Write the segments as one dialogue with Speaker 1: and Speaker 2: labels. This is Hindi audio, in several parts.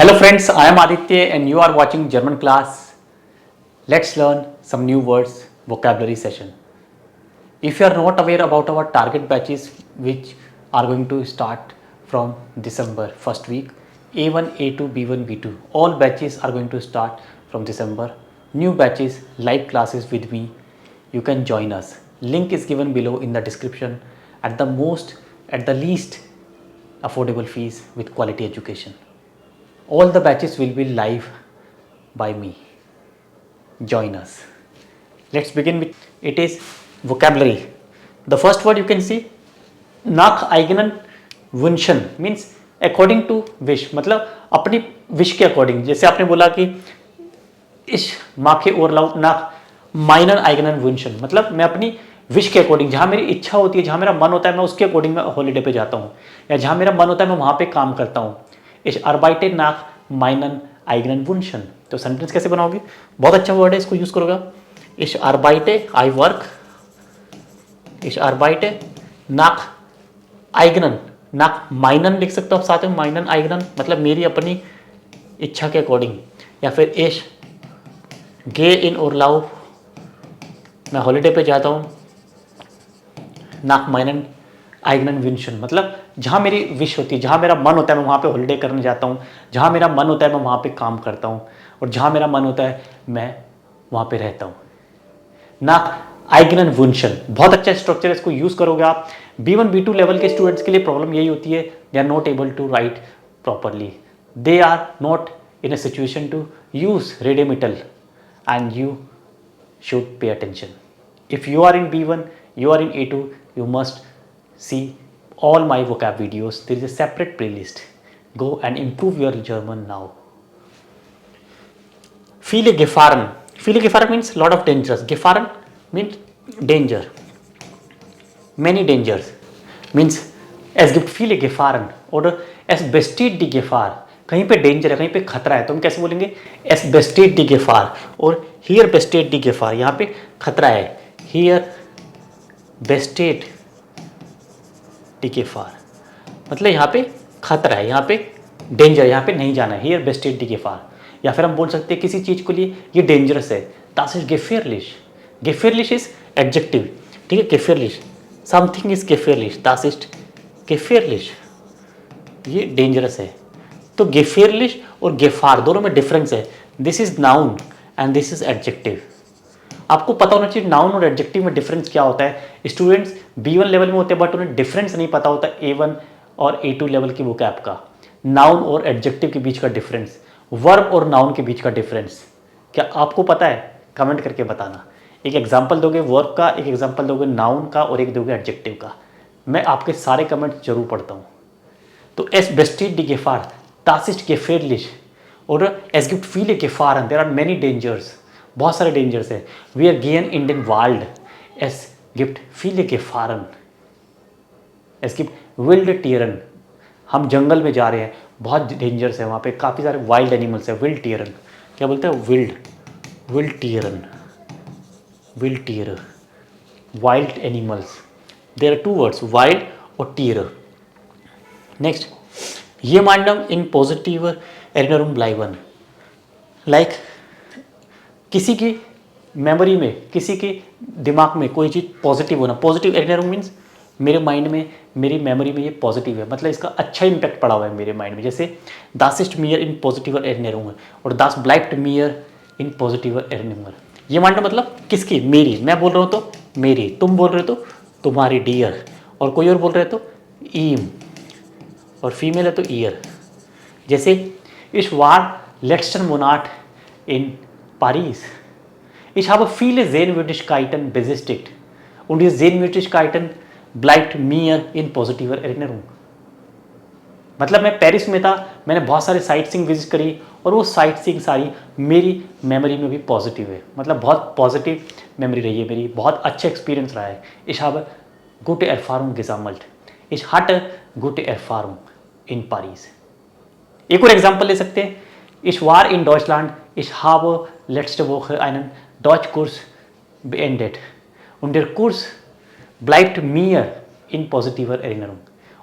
Speaker 1: Hello friends, I am Aditya and you are watching German class. Let's learn some new words vocabulary session. If you are not aware about our target batches which are going to start from December first week, A1, A2, B1, B2, all batches are going to start from December. New batches, live classes with me, you can join us. Link is given below in the description at the least affordable fees with quality education. All the batches will be live by me. Join us. Let's begin with it is vocabulary. The first word you can see nach eigenen Wünschen means according to wish, मतलब अपनी विश के अकॉर्डिंग. जैसे आपने बोला कि इस माखे और लाउ nach meinen eigenen Wünschen, मतलब मैं अपनी विश के अकॉर्डिंग, जहाँ मेरी इच्छा होती है, जहाँ मेरा मन होता है, मैं उसके अकॉर्डिंग मैं हॉलीडे पे जाता हूँ, या जहाँ मेरा मन होता है मैं वहाँ पे काम करता हूँ. Ich arbeite nach meinen eigenen Wünschen. तो सेंटेंस कैसे बनाओगे? बहुत अच्छा वर्ड है, इसको यूज करोगे. Ich arbeite, I work. Ich arbeite nach eigenen, nach meinen लिख सकते हो आप साथ में, meinen eigenen मतलब मेरी अपनी इच्छा के अकॉर्डिंग. या फिर ich gehe in Urlaub, मैं हॉलीडे पे जाता हूँ. nach meinen eigenen Wünschen मतलब जहाँ मेरी विश होती है, जहाँ मेरा मन होता है मैं वहाँ पे हॉलीडे करने जाता हूँ, जहाँ मेरा मन होता है मैं वहाँ पे काम करता हूँ, और जहाँ मेरा मन होता है मैं वहाँ पे रहता हूँ. nach eigenen Wünschen बहुत अच्छा स्ट्रक्चर, इसको यूज करोगे आप. B1 B2 लेवल के स्टूडेंट्स के लिए प्रॉब्लम यही होती है, they are not able to write properly, they are not in a situation to use रेडियोमिटल and you should pay attention. If you are in B1, you are in A2, you must see all my vocab videos. There is a separate playlist. Go and improve your German now. Viele Gefahren. Viele Gefahren means lot of dangers. Gefahren means danger. Many dangers means es gibt viele Gefahren oder es besteht die Gefahr. कहीं पे डेंजर है, कहीं पे खतरा है, तो हम कैसे बोलेंगे? Es besteht die Gefahr और here besteht die Gefahr. यहाँ पे खतरा है. Here besteht die Gefahr मतलब यहाँ पे खतरा है, यहाँ पे डेंजर, यहाँ पे नहीं जाना है. Here besteht die Gefahr. या फिर हम बोल सकते हैं किसी चीज़ के लिए ये डेंजरस है, das ist gefährlich. Gefährlich is adjective, ठीक है. gefährlich, something is gefährlich, das ist gefährlich, ये डेंजरस है. तो gefährlich और Gefahr दोनों में डिफरेंस है. This is noun and this is adjective. आपको पता होना चाहिए नाउन और एडजेक्टिव में डिफरेंस क्या होता है. स्टूडेंट्स B1 लेवल में होते हैं बट उन्हें डिफरेंस नहीं पता होता A1 और A2 लेवल की वोकैब का. नाउन और एडजेक्टिव के बीच का डिफरेंस, वर्ब और नाउन के बीच का डिफरेंस क्या आपको पता है? कमेंट करके बताना. एक एग्जांपल दोगे वर्ब का, एक एग्जांपल दोगे नाउन का और एक दोगे एडजेक्टिव का. मैं आपके सारे कमेंट जरूर पढ़ता हूँ. तो es besteht die Gefahr, das ist gefährlich oder es gibt viele Gefahren, there are many dangers. बहुत सारे डेंजर्स है. वी आर गेन इन den Wald, es gibt viele Gefahren, es gibt wild Tieren. हम जंगल में जा रहे हैं, बहुत डेंजर्स है, वहाँ पे काफ़ी सारे वाइल्ड एनिमल्स है. विल्ड टीयरन क्या बोलते हैं? विल्ड टीयरन, विल्ड टीयर, wild animals. There are two words, wild और टीयर. Next, jemandem in positiver Erinnerung bleiben, like किसी की मेमोरी में, किसी के दिमाग में कोई चीज़ पॉजिटिव होना. पॉजिटिव एरिनरिंग मीन्स मेरे माइंड में, मेरी मेमोरी में ये पॉजिटिव है, मतलब इसका अच्छा इंपैक्ट पड़ा हुआ है मेरे माइंड में. जैसे das ist mir in positiver Erinnerung और das bleibt mir in positiver Erinnerung. ये माइंड मतलब किसकी? मेरी. मैं बोल रहा हूँ तो मेरी, तुम बोल रहे हो तो तुम्हारी डियर, और कोई और बोल रहे तो ईम, और फीमेल है तो ईयर. जैसे ich war letzten Monat in Paris. Ich habe viele Sehenswürdigkeiten besichtigt und die Sehenswürdigkeiten bleibt mir in positiver Erinnerung. मतलब मैं पेरिस में था, मैंने बहुत सारे साइट सीइंग विजिट करी और वो साइट सीइंग सारी मेरी मेमोरी में भी पॉजिटिव है, मतलब बहुत पॉजिटिव मेमोरी रही है मेरी, बहुत अच्छा एक्सपीरियंस रहा है. Ich habe gute Erfahrung gesammelt. Ich hatte gute Erfahrung in Paris. एक और एग्जाम्पल ले सकते हैं. Ich war in Deutschland, ich habe letzte Woche einen Deutschkurs beendet und der Kurs bleibt mir in positiver Erinnerung.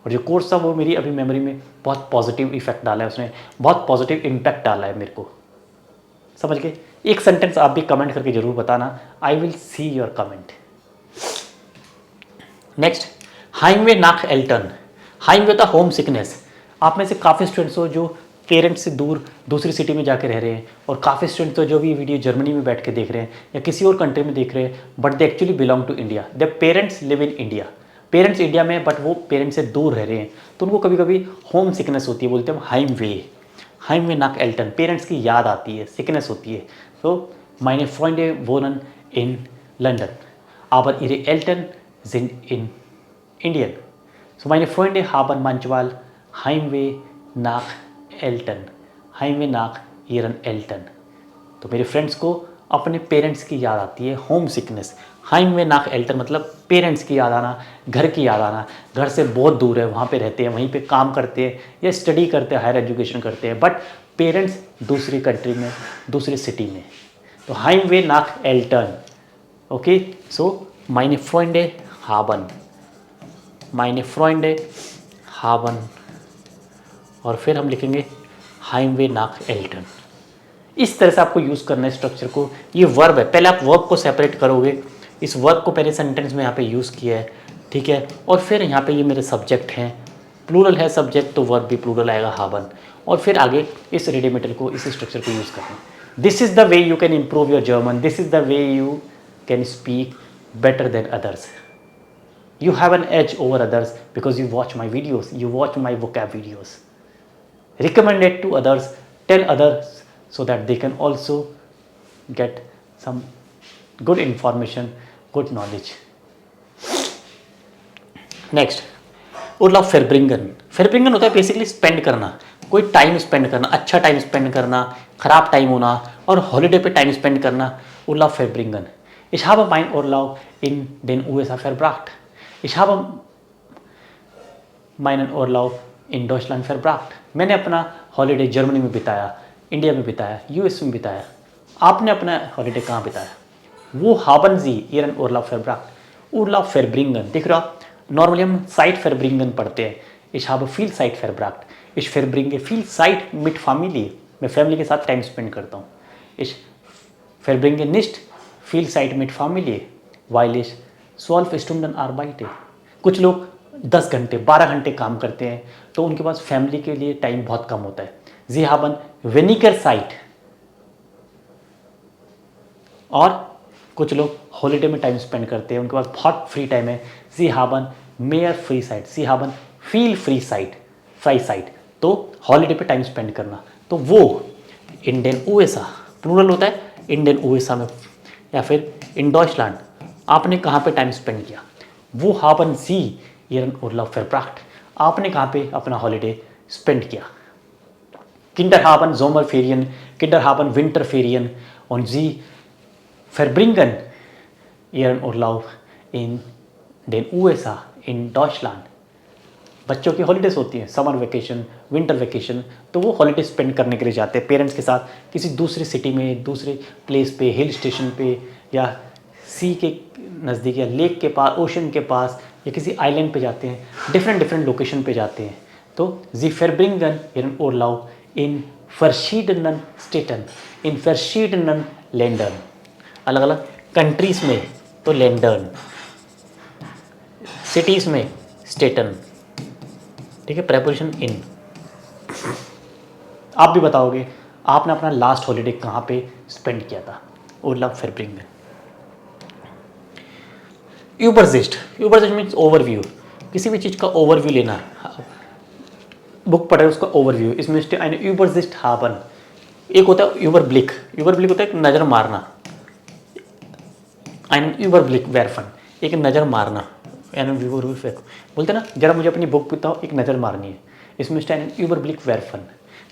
Speaker 1: और जो कोर्स था वो मेरी अभी मेमोरी में बहुत पॉजिटिव इफेक्ट डाला है, उसने बहुत पॉजिटिव इम्पैक्ट डाला है मेरे को। समझ गए? एक सेंटेंस आप भी कमेंट करके जरूर बताना, I will see your comment. Next, हाइमवे नाक एल्टन। हाइमवे होता होम सिकनेस। आप में से काफ़ी स्टूडेंट्स हो जो पेरेंट्स से दूर दूसरी सिटी में जाके रह रहे हैं, और काफ़ी स्टूडेंट्स हो जो भी वीडियो जर्मनी में बैठ के देख रहे हैं या किसी और कंट्री में देख रहे हैं, but they actually belong to India. They parents live in India, parents India में बट वो पेरेंट्स से दूर रह रहे हैं, तो उनको कभी कभी होम सिकनेस होती है, बोलते हैं हाइमवे। हाइमवे नाक एल्टन, पेरेंट्स की याद आती है, सिकनेस होती है। तो meine Freunde wohnen in London, aber ihre Eltern sind in Indien. So meine Freunde haben manchmal Heimweh nach Eltern, Heimweh nach ihren Eltern. तो मेरे फ्रेंड्स को अपने पेरेंट्स की याद आती है, होम सिकनेस। हाइमवे नाक एल्टन मतलब पेरेंट्स की याद आना, घर की याद आना। घर से बहुत दूर है, वहाँ पे रहते हैं, वहीं पे काम करते हैं या स्टडी करते हैं, हायर एजुकेशन करते हैं, बट पेरेंट्स दूसरी कंट्री में, दूसरी सिटी में। तो हाइमवे नाक एल्टन। ओके, सो meine Freunde haben, meine Freunde haben, और फिर हम लिखेंगे हाइमवे नाक एल्टन। इस तरह से आपको यूज़ करना है स्ट्रक्चर को। ये वर्ब है, पहले आप वर्ब को सेपरेट करोगे। इस वर्ब को पहले सेंटेंस में यहाँ पे यूज़ किया है, ठीक है, और फिर यहाँ पे ये मेरे सब्जेक्ट हैं, प्लूरल है सब्जेक्ट, तो वर्ब भी प्लूरल आएगा हाबन, और फिर आगे इस रेडिमेटल को, इस स्ट्रक्चर को यूज़ करना है। This is the way you can improve your German, this is the way you can speak better than others. You have an edge over others because you watch my videos, you watch my vocab videos. Recommend it to others, tell others so that they can also get some good information, good knowledge. Next, Urlaub verbringen. Verbringen होता है बेसिकली स्पेंड करना, कोई टाइम स्पेंड करना, अच्छा टाइम स्पेंड करना, खराब टाइम होना, और हॉलीडे पे टाइम स्पेंड करना। Urlaub verbringen. Ich habe meinen Urlaub in den USA verbracht. Ich habe meinen Urlaub in Deutschland verbracht. मैंने अपना हॉलीडे जर्मनी में बिताया, इंडिया में बिताया, यूएस में बिताया। आपने अपना हॉलीडे कहाँ बिताया? वो haben Sie Ihren Urlaub verbracht. Urlaub verbringen, देख रहे हो आप, नॉर्मली हम Zeit verbringen पढ़ते हैं। Ich habe viel Zeit verbracht. Ich verbringe viel Zeit mit Familie. मैं फैमिली के साथ टाइम स्पेंड करता हूँ। Ich verbringe nicht viel Zeit mit Familie, weil ich 12 Stunden arbeite. कुछ लोग 10 घंटे 12 घंटे काम करते हैं, तो उनके पास फैमिली के लिए टाइम बहुत कम होता है। Sie haben weniger Zeit. और कुछ लोग हॉलीडे में टाइम स्पेंड करते हैं, उनके पास बहुत फ्री टाइम है। Sie haben mehr free Zeit. Sie haben viel free Zeit, free Zeit. तो हॉलीडे पे टाइम स्पेंड करना, तो वो इंडियन USA प्लूरल होता है, इंडियन USA में, या फिर इन डॉइचलैंड आपने कहाँ पे टाइम स्पेंड किया? वो haben Sie Ihren Urlaub verbracht. आपने कहाँ पे अपना हॉलीडे स्पेंड किया? Kinder haben Sommerferien, Kinder haben Winterferien und Sie verbringen Ihren Urlaub in den USA, in Deutschland. बच्चों की हॉलीडेज होती हैं, समर वेकेशन, विंटर वेकेशन, तो वो हॉलीडे स्पेंड करने के लिए जाते हैं पेरेंट्स के साथ किसी दूसरी सिटी में, दूसरे प्लेस पे, हिल स्टेशन पे, या सी के नज़दीक, या लेक के पास, ओशन के पास, या किसी आइलैंड पे जाते हैं, डिफरेंट लोकेशन पे जाते हैं। तो Sie verbringen ihren Urlaub in verschiedenen Städten, in verschiedenen Ländern, अलग अलग कंट्रीज़ में तो लैंडर्न, सिटीज़ में स्टेटन, ठीक है, प्रेपोजिशन इन। आप भी बताओगे आपने अपना लास्ट हॉलीडे कहाँ पे स्पेंड किया था? Urlaub verbringen. Übersicht. Übersicht means overview, किसी भी चीज़ का ओवरव्यू लेना। बुक पढ़ रहे उसका ओवरव्यू, इसमें eine Übersicht haben। एक होता है Überblick, Überblick होता है एक नज़र मारना, einen Überblick werfen, एक नज़र मारना, बोलते ना जरा मुझे अपनी बुक बताओ, एक नज़र मारनी है, इसमें einen Überblick werfen,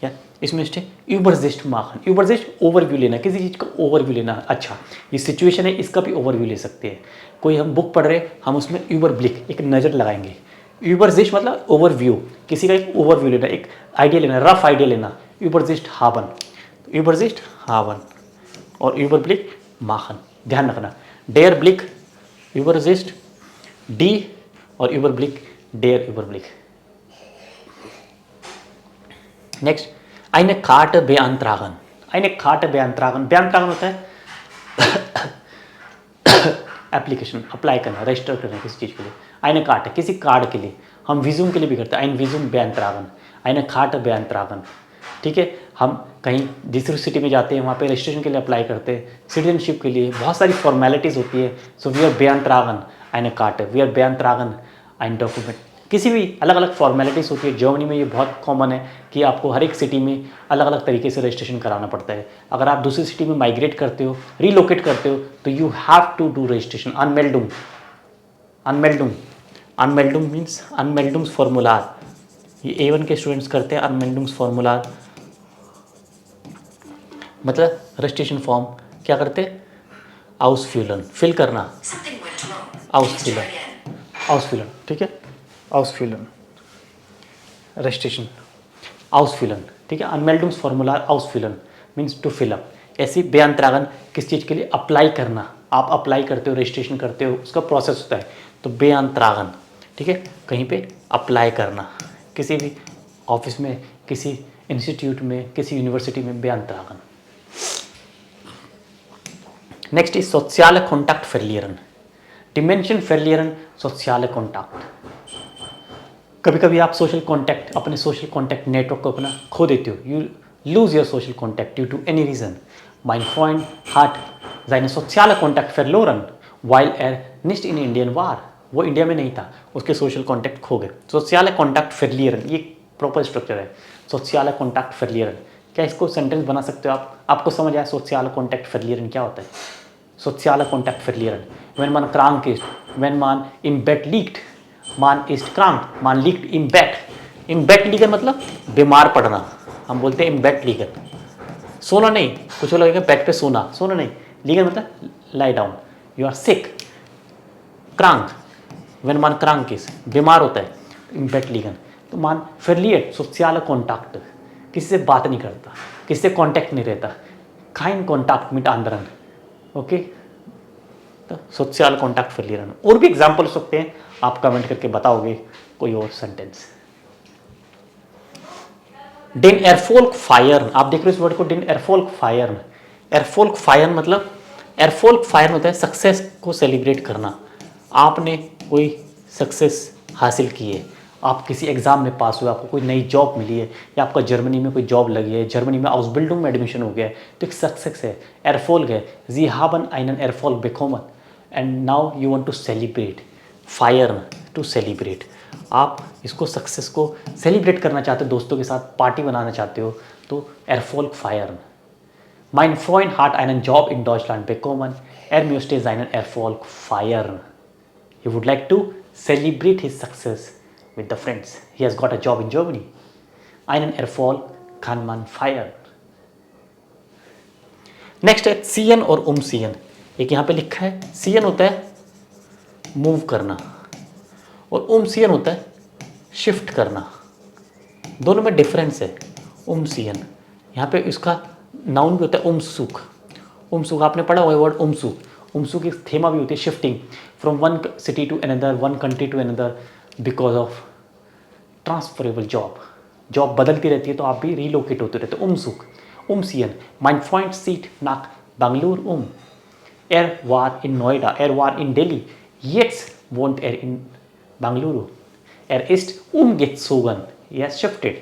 Speaker 1: या इसमें Übersicht machen। Übersicht ओवरव्यू लेना, किसी चीज़ का ओवरव्यू लेना। अच्छा, ये सिचुएशन है, इसका भी ओवरव्यू ले सकते हैं। कोई हम बुक पढ़ रहे, हम उसमें Überblick एक नज़र लगाएंगे। Übersicht मतलब ओवरव्यू, किसी का एक ओवरव्यू लेना, एक आइडिया लेना, रफ आइडिया लेना। Übersicht haben, Übersicht haben और Überblick machen, ध्यान रखना। Der Blick, Übersicht, die और Überblick, der Überblick, next eine Karte beantragen, eine Karte beantragen, beantragen होता है एप्लीकेशन अप्लाई करना, रजिस्टर करना किसी चीज़ के लिए। eine Karte किसी कार्ड के लिए, हम विज़ुम के लिए भी करते हैं, ein Visum beantragen, eine Karte beantragen। ठीक है, हम कहीं दूसरी सिटी में जाते हैं, वहाँ पे रजिस्ट्रेशन के लिए अप्लाई करते हैं, सिटीजनशिप के लिए बहुत सारी फॉर्मेलिटीज़ होती है। So we are beantragen eine Karte, we are beantragen ein document, किसी भी अलग अलग फॉर्मेलिटीज़ होती है। जर्मनी में ये बहुत कॉमन है कि आपको हर एक सिटी में अलग अलग तरीके से रजिस्ट्रेशन कराना पड़ता है। अगर आप दूसरी सिटी में माइग्रेट करते हो, रीलोकेट करते हो, तो you have to do registration. अनमेल्डुम, अनमेल्डुम, अनमेल्डुम मीन्स अनमेल्डुम्स फॉर्मूलार, ये A1 के स्टूडेंट्स करते हैं अनमेल्डुम्स फॉर्मूलार, मतलब रजिस्ट्रेशन फॉर्म क्या करते हैं, आउसफिलन, फिल करना, आउसफिलन, आउसफिलन, ठीक है, आउसफिलन, रजिस्ट्रेशन, आउसफिलन, ठीक है। अनमेल्डुम्स फॉर्मूलार आउसफिलन मीन्स टू फिल अप। ऐसी बेअंतरागन किस चीज़ के लिए, अप्लाई करना, आप अप्लाई करते हो, रजिस्ट्रेशन करते हो, उसका प्रोसेस होता है, तो बेअंतरागन, ठीक है, कहीं पे अप्लाई करना, किसी भी ऑफिस में, किसी इंस्टीट्यूट में, किसी यूनिवर्सिटी में, बेअंतरागन। नेक्स्ट इज सोशल कॉन्टैक्ट फेलियरन, डिमेंशन फेलियरन, सोशल कॉन्टैक्ट। कभी कभी आप सोशल कॉन्टैक्ट, अपने सोशल कॉन्टैक्ट नेटवर्क को अपना खो देते हो, you lose your social contact due to any reason. Mein Freund hat seine soziale Kontakt verloren, weil er nicht in Indien war, वो इंडिया में नहीं था, उसके सोशल कॉन्टैक्ट खो गए। सोशल कॉन्टैक्ट फेलियरन, ये प्रॉपर स्ट्रक्चर है, सोशल कॉन्टैक्ट फेलियरन। क्या इसको सेंटेंस बना सकते हो आप, आपको समझ आया सोशल कॉन्टैक्ट फेलियरन क्या होता है? सोशल कॉन्टैक्ट फेलियरन, when man krank ist, when man im Bett liegt, man ist krank, man liegt im Bett, im Bett liegen मतलब बीमार पड़ना, हम बोलते हैं im Bett liegen, सोना नहीं, कुछ लगेगा बेड पे सोना, सोना नहीं, liegen मतलब lie down, you are sick, क्रांक, when man krank is, बीमार होता है, im Bett liegen, तो man verliert सोशल कॉन्टैक्ट, किसी से बात नहीं करता, किसी से कॉन्टैक्ट नहीं रहता, kein Kontakt mit anderen, okay, तो सोशल कॉन्टैक्ट फेलियर। और भी एग्जाम्पल हो सकते हैं, आप कमेंट करके बताओगे कोई और सेंटेंस। डेन एरफोल्क फायर, आप देख रहे हो इस वर्ड को, डेन एरफोल्क फायर। एरफोल्क फायर मतलब, एरफोल्क फायर होता है सक्सेस को सेलिब्रेट करना। आपने कोई सक्सेस हासिल की है, आप किसी एग्ज़ाम में पास हुए, आपको कोई नई जॉब मिली है, या आपका जर्मनी में कोई जॉब लगी है, जर्मनी में आउसबिल्डिंग में एडमिशन हो गया है, तो एक सक्सेस है, एरफोल्क है। जी haben einen Erfolg bekommen and now you want to celebrate, फायर टू सेलिब्रेट, आप इसको सक्सेस को सेलिब्रेट करना चाहते हो, दोस्तों के साथ पार्टी बनाना चाहते हो, तो एरफोल्क fire. Mein Freund hat einen Job in Deutschland bekommen, möchte seinen Erfolg feiern. He would like to celebrate his success with the friends. He has got a job in Germany. Einen Erfolg kann man feiern. Next है सीएन और umziehen। एक यहाँ पे लिखा है, सीएन होता है मूव करना और umziehen होता है शिफ्ट करना, दोनों में डिफरेंस है। umziehen यहाँ पे इसका नाउन भी होता है umzug, umzug आपने पढ़ा हुआ वर्ड umzug, umzug की थेमा भी होती है shifting from one city to another, one country to another, because of transferable job, job बदलती रहती है तो आप भी रीलोकेट होते रहते हो। umzug, umziehen, mein Freund zieht nach Bangalore um, er war in Noida, er war in Delhi, jetzt wohnt er in Bangalore, er ist umgezogen, yes shifted,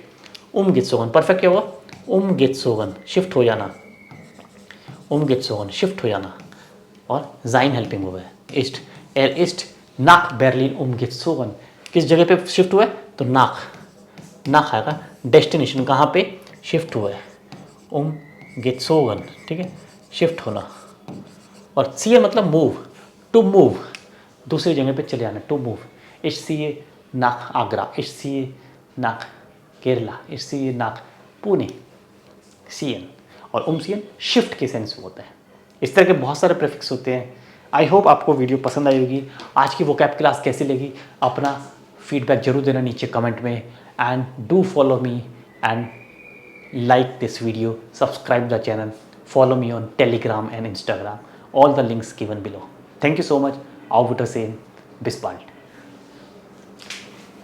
Speaker 1: umgezogen, perfect क्या हुआ, umgezogen, शिफ्ट हो जाना, umgezogen, शिफ्ट हो जाना, और sein हेल्पिंग हुआ है, ist, er ist nach Berlin umgezogen, किस जगह पे शिफ्ट हुआ है, तो nach आएगा डेस्टिनेशन, कहाँ पे शिफ्ट हुआ है, umgezogen, ठीक है, शिफ्ट होना। और सीए मतलब मूव, टू मूव, दूसरी जगह पे चले जाना, to move. ich ziehe nach Agra, ich ziehe nach Kerala, ich ziehe nach Pune, सीएन। और umziehen शिफ्ट के सेंस में होता है। इस तरह के बहुत सारे प्रीफिक्स होते हैं। आई होप आपको वीडियो पसंद आई होगी। आज की वोकैब क्लास कैसी लगी, अपना फीडबैक जरूर देना नीचे कमेंट में, and do follow me and like this video, subscribe the channel, follow me on Telegram and Instagram, all the links given below. Thank you so much. Auf Wiedersehen, bis bald.